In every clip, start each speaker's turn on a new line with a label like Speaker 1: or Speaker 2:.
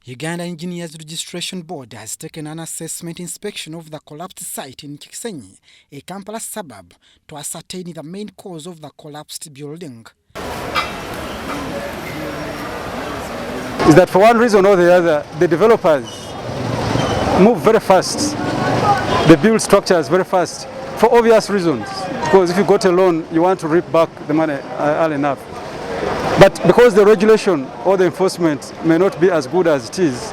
Speaker 1: Uganda Engineers Registration Board has taken an assessment inspection of the collapsed site in Kisenyi, a Kampala suburb, to ascertain the main cause of the collapsed building.
Speaker 2: Is that for one reason or the other, the developers move very fast. They build structures very fast for obvious reasons. Because if you got a loan, you want to reap back the money early enough. But because the regulation or the enforcement may not be as good as it is,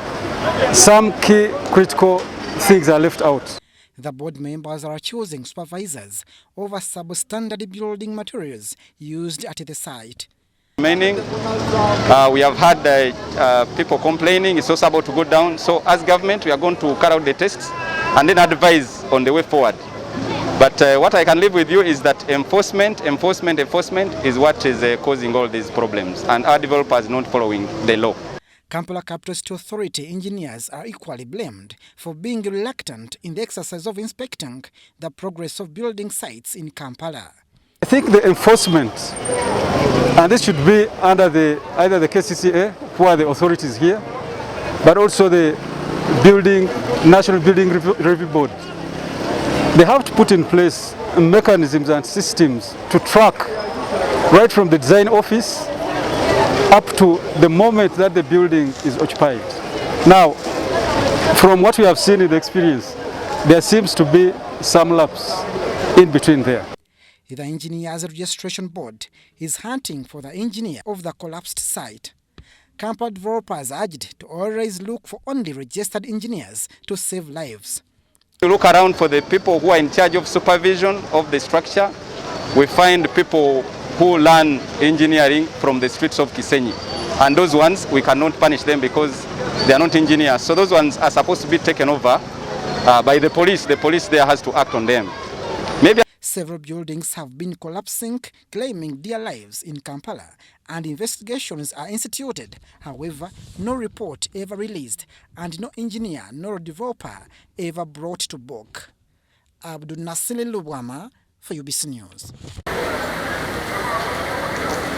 Speaker 2: some key critical things are left out.
Speaker 1: The board members are choosing supervisors over substandard building materials used at the site.
Speaker 3: Remaining, we have had people complaining it's also about to go down. So as government, we are going to carry out the tests and then advise on the way forward. But what I can leave with you is that enforcement is what is causing all these problems, and our developers not following the law.
Speaker 1: Kampala Capital City Authority engineers are equally blamed for being reluctant in the exercise of inspecting the progress of building sites in Kampala.
Speaker 2: I think the enforcement, and this should be under either the KCCA, who are the authorities here, but also the National Building Review Board. They have to put in place mechanisms and systems to track right from the design office up to the moment that the building is occupied. Now, from what we have seen in the experience, there seems to be some lapse in between there.
Speaker 1: The Engineers Registration Board is hunting for the engineer of the collapsed site. Kampala developers urged to always look for only registered engineers to save lives.
Speaker 3: To look around for the people who are in charge of supervision of the structure. We find people who learn engineering from the streets of Kisenyi. And those ones, we cannot punish them because they are not engineers. So those ones are supposed to be taken over by the police. The police there has to act on them.
Speaker 1: Several buildings have been collapsing, claiming their lives in Kampala, and investigations are instituted. However, no report ever released, and no engineer nor developer ever brought to book. Abdul Nasili Lubwama for UBC News.